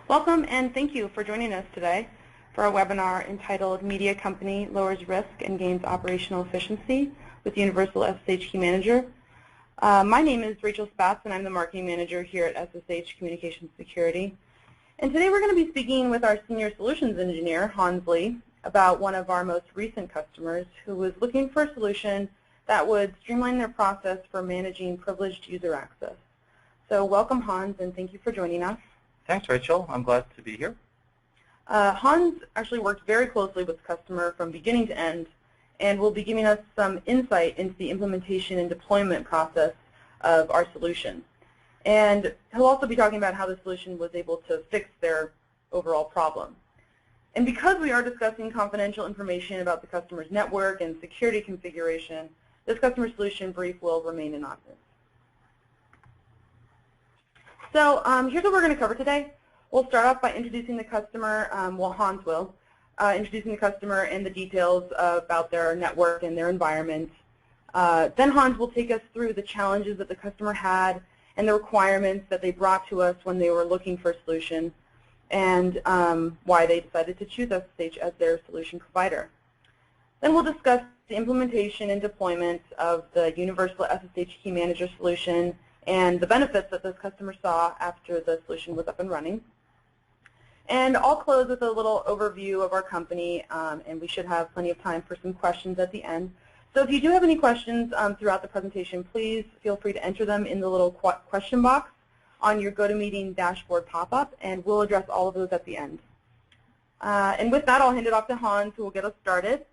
Welcome and thank you for joining us today for our webinar entitled Media Company Lowers Risk and Gains Operational Efficiency with Universal SSH Key Manager. My name is Rachel Spatz and I'm the Marketing Manager here at SSH Communications Security. And today we're going to be speaking with our Senior Solutions Engineer, Hans Lee, about one of our most recent customers who was looking for a solution that would streamline their process for managing privileged user access. So welcome, Hans, and thank you for joining us. Thanks, Rachel. I'm glad to be here. Hans actually worked very closely with the customer from beginning to end and will be giving us some insight into the implementation and deployment process of our solution. And he'll also be talking about how the solution was able to fix their overall problem. And because we are discussing confidential information about the customer's network and security configuration, this customer solution brief will remain anonymous. So here's what we're going to cover today. We'll start off by introducing the customer, well, Hans will, introducing the customer and the details about their network and their environment. Then Hans will take us through the challenges that the customer had and the requirements that they brought to us when they were looking for a solution and why they decided to choose SSH as their solution provider. Then we'll discuss the implementation and deployment of the Universal SSH Key Manager solution and the benefits that this customer saw after the solution was up and running. And I'll close with a little overview of our company, and we should have plenty of time for some questions at the end. So if you do have any questions throughout the presentation, please feel free to enter them in the little question box on your GoToMeeting dashboard pop-up, and we'll address all of those at the end. And with that, I'll hand it off to Hans, who will get us started.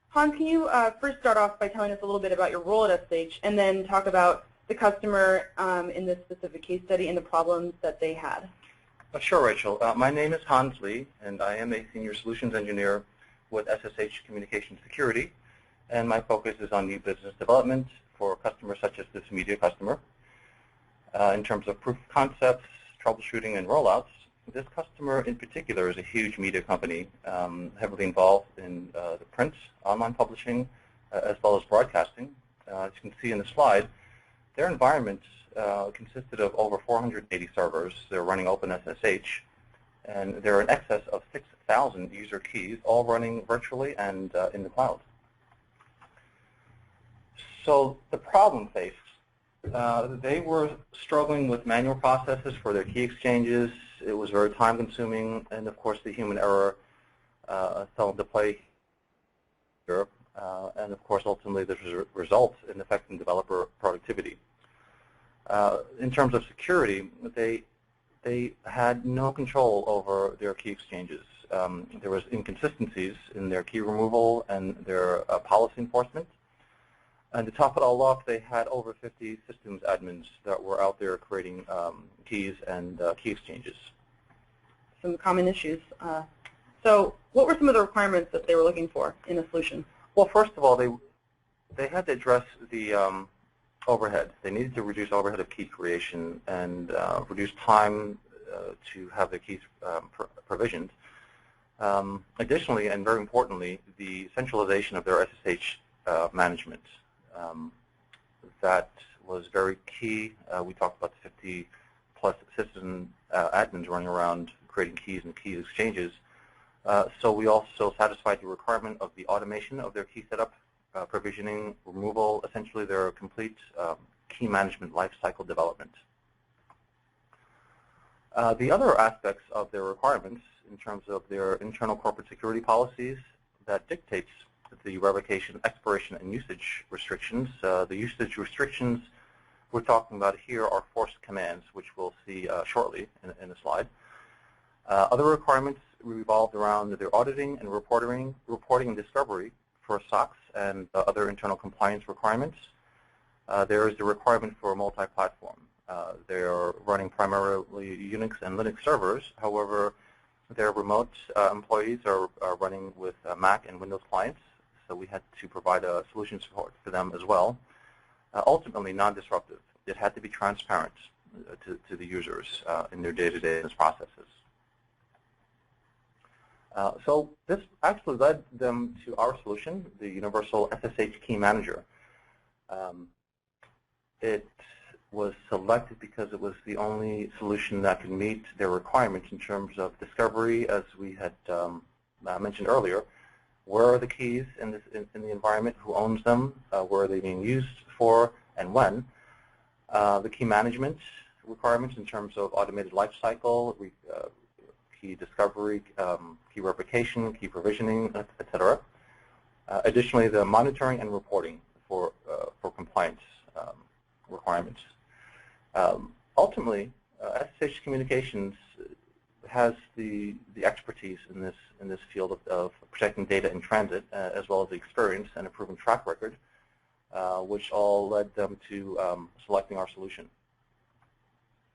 Hans, can you first start off by telling us a little bit about your role at SSH, and then talk about the customer in this specific case study and the problems that they had? Sure, Rachel. My name is Hans Lee, and I am a Senior Solutions Engineer with SSH Communications Security, and my focus is on new business development for customers such as this media customer. In terms of proof of concepts, troubleshooting, and rollouts, this customer in particular is a huge media company, heavily involved in the print, online publishing, as well as broadcasting. As you can see in the slide, their environment consisted of over 480 servers. They're running OpenSSH, and there are in excess of 6,000 user keys, all running virtually and in the cloud. So the problem faced, they were struggling with manual processes for their key exchanges. It was very time-consuming, and of course the human error fell into play here. And of course, ultimately, this results in affecting developer productivity. In terms of security, they had no control over their key exchanges. There was inconsistencies in their key removal and their policy enforcement. And to top it all off, they had over 50 systems admins that were out there creating keys and key exchanges. Some common issues. So what were some of the requirements that they were looking for in a solution? Well, first of all, they had to address the overhead. They needed to reduce overhead of key creation and reduce time to have their keys provisioned. Additionally, and very importantly, the centralization of their SSH management. That was very key. We talked about the 50-plus system admins running around creating keys and key exchanges. So we also satisfied the requirement of the automation of their key setup, provisioning, removal, essentially their complete key management lifecycle development. The other aspects of their requirements in terms of their internal corporate security policies that dictates the revocation, expiration, and usage restrictions. The usage restrictions we're talking about here are forced commands, which we'll see shortly in a slide. Other requirements revolved around their auditing and reporting and discovery for SOX and other internal compliance requirements. There is the requirement for multi-platform. They are running primarily Unix and Linux servers. However, their remote employees are running with Mac and Windows clients, so we had to provide a solution support for them as well. Ultimately, non-disruptive. It had to be transparent to the users in their day-to-day business processes. So this actually led them to our solution, the Universal SSH Key Manager. It was selected because it was the only solution that could meet their requirements in terms of discovery, as we had mentioned earlier. Where are the keys in the environment? Who owns them? Where are they being used for, and when? The key management requirements in terms of automated lifecycle, key discovery, key replication, key provisioning, etc. Additionally, the monitoring and reporting for compliance requirements. Ultimately, SSH Communications has the expertise in this field of protecting data in transit, as well as the experience and a proven track record, which all led them to selecting our solution.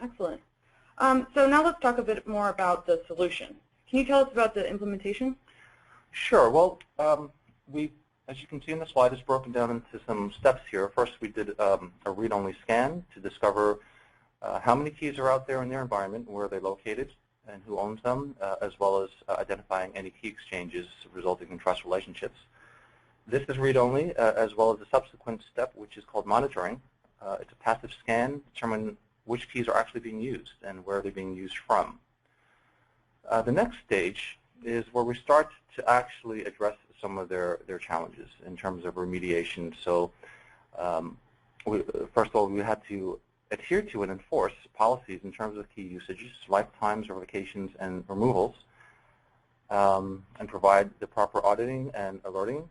Excellent. So now let's talk a bit more about the solution. Can you tell us about the implementation? Sure. Well, as you can see in the slide, it's broken down into some steps here. First, we did a read-only scan to discover how many keys are out there in their environment, where they're located, and who owns them, as well as identifying any key exchanges resulting in trust relationships. This is read-only, as well as the subsequent step, which is called monitoring. It's a passive scan to determine which keys are actually being used and where they're being used from. The next stage is where we start to actually address some of their challenges in terms of remediation. So first of all, we had to adhere to and enforce policies in terms of key usages, lifetimes, revocations, and removals, and provide the proper auditing and alerting.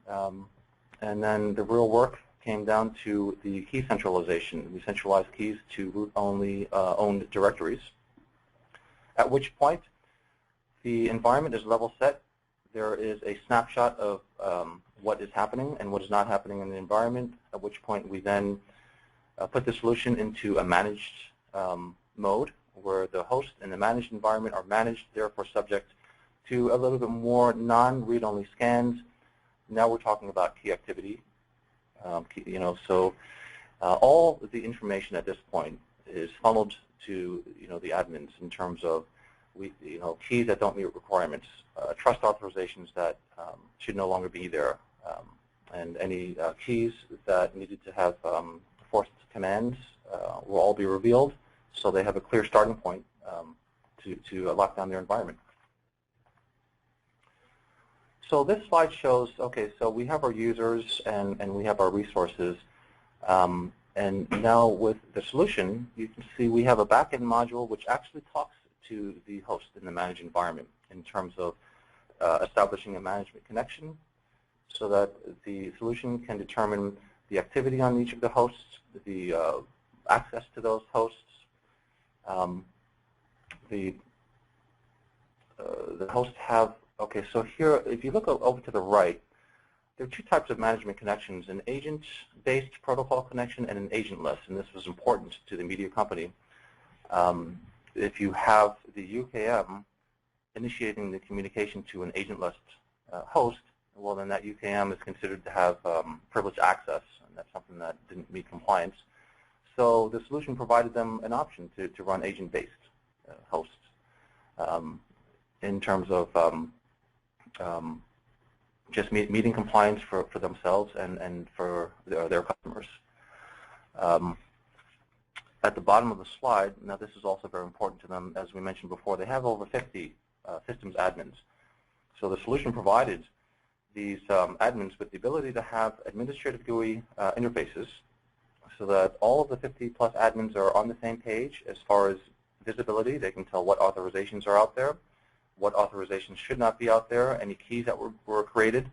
And then the real work came down to the key centralization. We centralized keys to root-only owned directories, at which point the environment is level set. There is a snapshot of what is happening and what is not happening in the environment, at which point we then put the solution into a managed mode, where the host and the managed environment are managed, therefore subject to a little bit more non-read-only scans. Now we're talking about key activity. So all the information at this point is funneled to the admins in terms of keys that don't meet requirements, trust authorizations that should no longer be there, and any keys that needed to have forced commands will all be revealed, so they have a clear starting point to lock down their environment. So this slide shows, okay, so we have our users and we have our resources. And now with the solution, you can see we have a backend module which actually talks to the host in the managed environment in terms of establishing a management connection, so that the solution can determine the activity on each of the hosts, the access to those hosts. The hosts have, okay, so here, if you look over to the right, there are two types of management connections, an agent-based protocol connection and an agentless, and this was important to the media company. If you have the UKM initiating the communication to an agentless host, well, then that UKM is considered to have privileged access, and that's something that didn't meet compliance. So the solution provided them an option to run agent-based hosts in terms of just meeting compliance for themselves and for their customers. At the bottom of the slide, now this is also very important to them, as we mentioned before, they have over 50 systems admins. So the solution provided these admins with the ability to have administrative GUI interfaces, so that all of the 50-plus admins are on the same page as far as visibility. They can tell what authorizations are out there, what authorizations should not be out there, any keys that were created.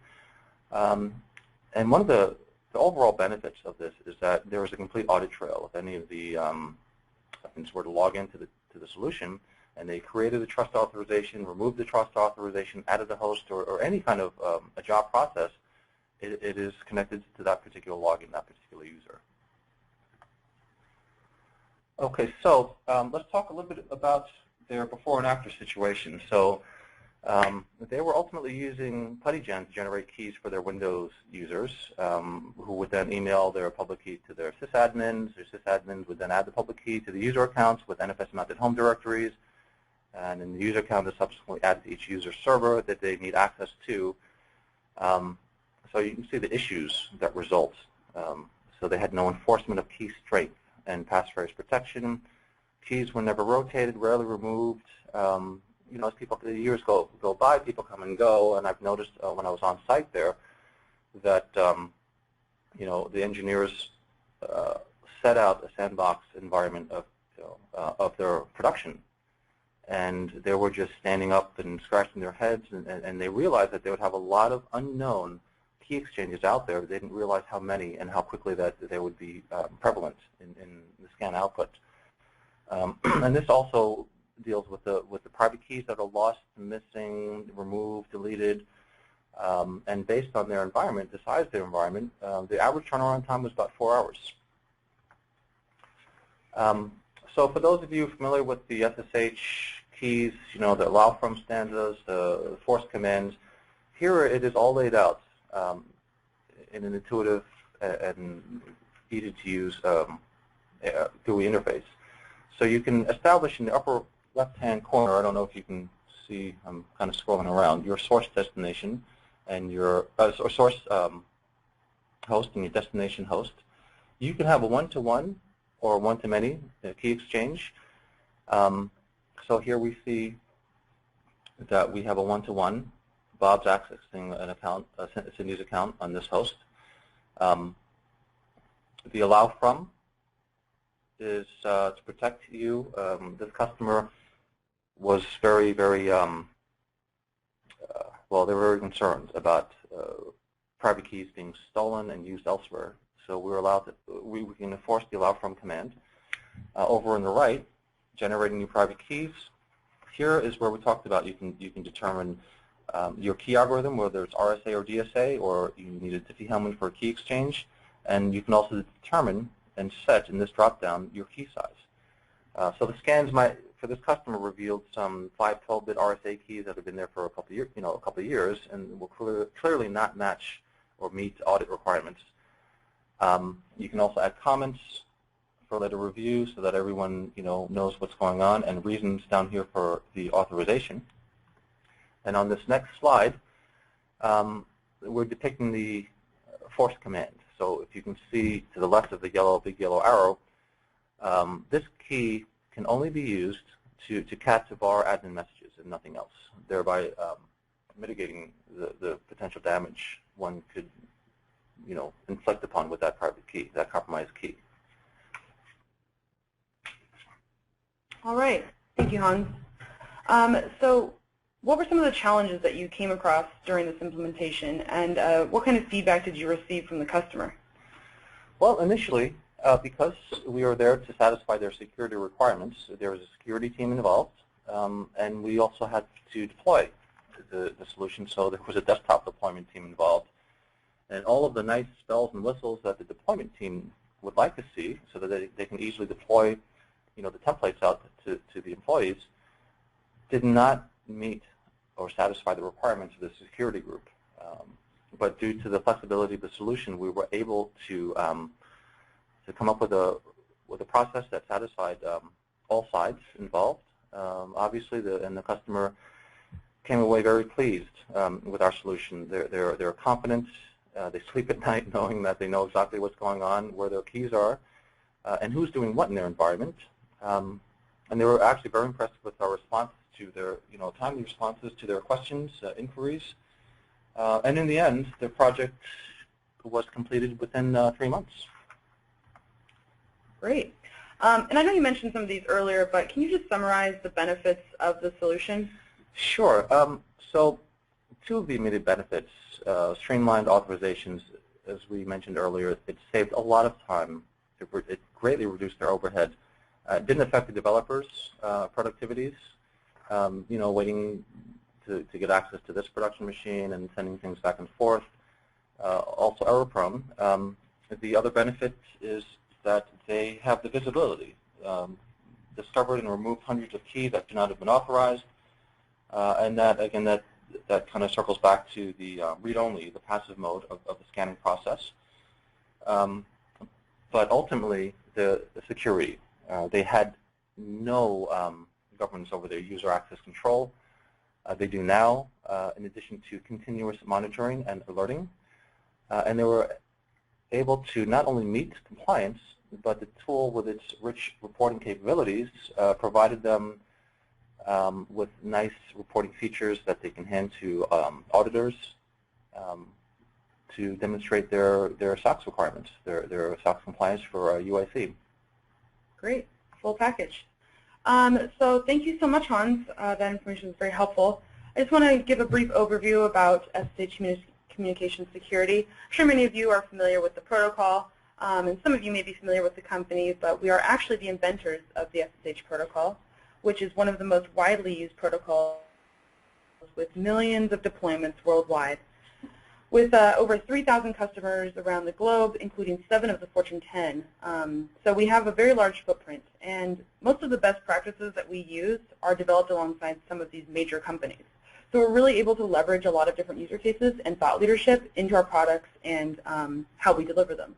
And one of the overall benefits of this is that there is a complete audit trail. If any of the admins were to log into the solution and they created a trust authorization, removed the trust authorization, added a host, or any kind of a job process, it is connected to that particular login, that particular user. Okay, so let's talk a little bit about their before and after situation. So they were ultimately using PuttyGen to generate keys for their Windows users, who would then email their public key to their sysadmins. Their sysadmins would then add the public key to the user accounts with NFS-mounted home directories, and then the user account is subsequently added to each user server that they need access to. So you can see the issues that result. So they had no enforcement of key strength. and passphrase protection. Keys were never rotated, rarely removed. As the years go by, people come and go, and I've noticed when I was on site there that the engineers set out a sandbox environment of their production, and they were just standing up and scratching their heads, and they realized that they would have a lot of unknown key exchanges out there. They didn't realize how many and how quickly that they would be prevalent in the scan output. And this also deals with the private keys that are lost, missing, removed, deleted, and based on their environment, the size of their environment, the average turnaround time was about 4 hours. So for those of you familiar with the SSH keys, the allow from stanzas, the force commands, here it is all laid out in an intuitive and easy-to-use GUI interface. So you can establish in the upper left-hand corner, I don't know if you can see, I'm kind of scrolling around, your source destination and your source host and your destination host. You can have a one-to-one or one-to-many key exchange. So here we see that we have a one-to-one. Bob's accessing an account, Cindy's account on this host. The allow from is to protect you. This customer was very, very, well, they were very concerned about private keys being stolen and used elsewhere. So we're allowed to, we can enforce the allow from command. Over on the right, generating new private keys. Here is where we talked about you can determine your key algorithm, whether it's RSA or DSA, or you need a Diffie-Hellman for a key exchange. And you can also determine and set in this drop-down your key size. So the scans for this customer revealed some 512-bit RSA keys that have been there for a couple of years, and will clearly not match or meet audit requirements. You can also add comments for later review so that everyone knows what's going on, and reasons down here for the authorization. And on this next slide, we're depicting the force command. So if you can see to the left of the big yellow arrow, this key can only be used to cat to var admin messages and nothing else, thereby mitigating the potential damage one could inflict upon with that private key, that compromised key. All right. Thank you, Hans. So what were some of the challenges that you came across during this implementation, and what kind of feedback did you receive from the customer? Well, initially, because we were there to satisfy their security requirements, there was a security team involved, and we also had to deploy the solution, so there was a desktop deployment team involved. And all of the nice bells and whistles that the deployment team would like to see so that they can easily deploy the templates out to the employees did not meet or satisfy the requirements of the security group. But due to the flexibility of the solution, we were able to come up with a process that satisfied all sides involved. Obviously, the customer came away very pleased with our solution. They're confident. They sleep at night knowing that they know exactly what's going on, where their keys are, and who's doing what in their environment. And they were actually very impressed with our responses to their, timely responses to their questions, inquiries. And in the end, the project was completed within 3 months. Great. And I know you mentioned some of these earlier, but can you just summarize the benefits of the solution? Sure. So two of the immediate benefits, streamlined authorizations, as we mentioned earlier, it saved a lot of time. It greatly reduced their overhead. It didn't affect the developers' productivities, waiting to get access to this production machine and sending things back and forth. Also error-prone. The other benefit is that they have the visibility. Discovered and removed hundreds of keys that do not have been authorized, and that, again, that kind of circles back to the read-only, the passive mode of the scanning process. But ultimately, the security. They had no governance over their user access control. They do now, in addition to continuous monitoring and alerting. And they were able to not only meet compliance, but the tool with its rich reporting capabilities provided them with nice reporting features that they can hand to auditors to demonstrate their SOX requirements, their SOX compliance for UIC. Great, full package. So thank you so much, Hans. That information is very helpful. I just want to give a brief overview about SSH Communications Security. I'm sure many of you are familiar with the protocol, and some of you may be familiar with the company, but we are actually the inventors of the SSH protocol, which is one of the most widely used protocols with millions of deployments worldwide. With over 3,000 customers around the globe, including 7 of the Fortune 10. So we have a very large footprint, and most of the best practices that we use are developed alongside some of these major companies. So we're really able to leverage a lot of different user cases and thought leadership into our products and how we deliver them.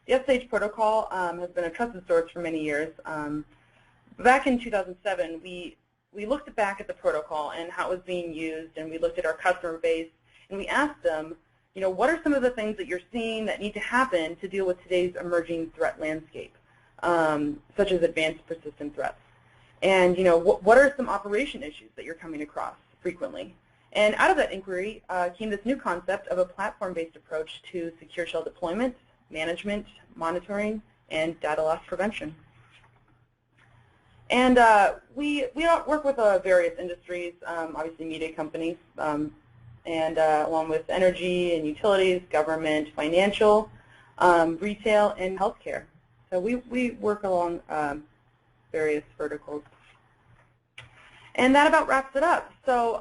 The SSH protocol has been a trusted source for many years. Back in 2007, we looked back at the protocol and how it was being used, and we looked at our customer base, and we asked them, what are some of the things that you're seeing that need to happen to deal with today's emerging threat landscape, such as advanced persistent threats? And what are some operation issues that you're coming across frequently? And out of that inquiry came this new concept of a platform-based approach to secure shell deployment, management, monitoring, and data loss prevention. And we work with various industries, obviously media companies, and along with energy and utilities, government, financial, retail, and healthcare. So we work along various verticals. And that about wraps it up. So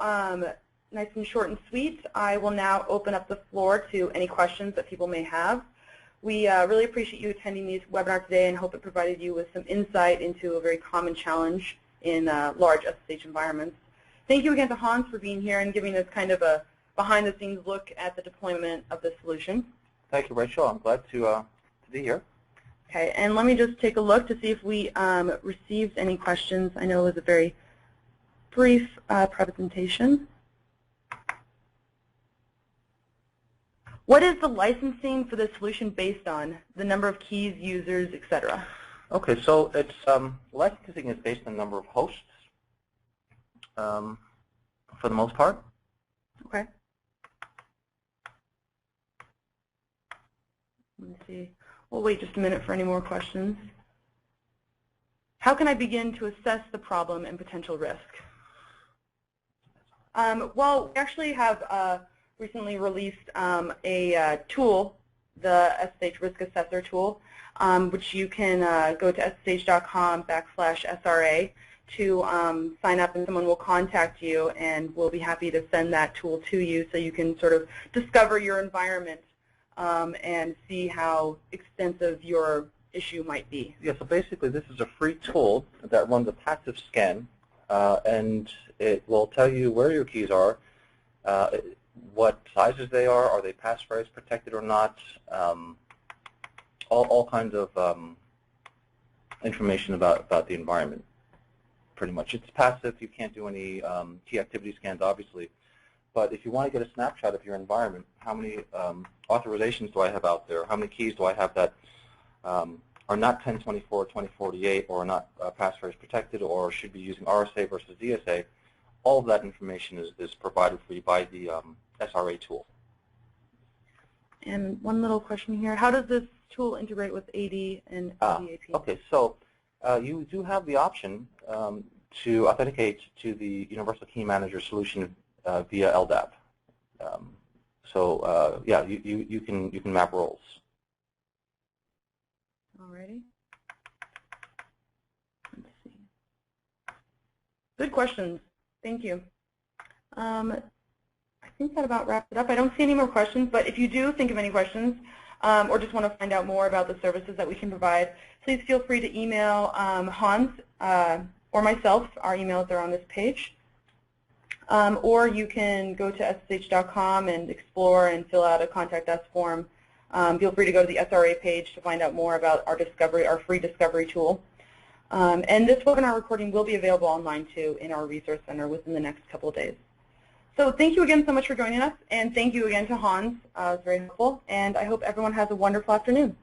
nice and short and sweet. I will now open up the floor to any questions that people may have. We really appreciate you attending this webinar today and hope it provided you with some insight into a very common challenge in large SSH environments. Thank you again to Hans for being here and giving us kind of a behind-the-scenes look at the deployment of the solution. Thank you, Rachel. I'm glad to be here. Okay, and let me just take a look to see if we received any questions. I know it was a very brief presentation. What is the licensing for the solution based on? The number of keys, users, etc.? Okay, so it's licensing is based on the number of hosts for the most part. Okay. Let me see. We'll wait just a minute for any more questions. How can I begin to assess the problem and potential risk? Well, we actually have recently released a tool, the SSH Risk Assessor tool, which you can go to ssh.com/SRA to sign up, and someone will contact you, and we'll be happy to send that tool to you so you can sort of discover your environment and see how extensive your issue might be. Yeah, so basically this is a free tool that runs a passive scan, and it will tell you where your keys are, what sizes they are they passphrase protected or not, all kinds of information about the environment, pretty much. It's passive. You can't do any key activity scans, obviously. But if you want to get a snapshot of your environment, how many authorizations do I have out there? How many keys do I have that are not 1024, 2048, or not passphrase protected, or should be using RSA versus DSA? All of that information is provided for you by the SRA tool. And one little question here. How does this tool integrate with AD and DAP? Okay, so you do have the option to authenticate to the Universal Key Manager solution via LDAP. Yeah, you can map roles. Alrighty. Let's see. Good questions. Thank you. I think that about wraps it up. I don't see any more questions, but if you do think of any questions or just want to find out more about the services that we can provide, please feel free to email Hans or myself. Our emails are on this page. Or you can go to ssh.com and explore and fill out a Contact Us form. Feel free to go to the SRA page to find out more about our free discovery tool. And this webinar recording will be available online too in our Resource Center within the next couple of days. So thank you again so much for joining us, and thank you again to Hans. It was very helpful, and I hope everyone has a wonderful afternoon.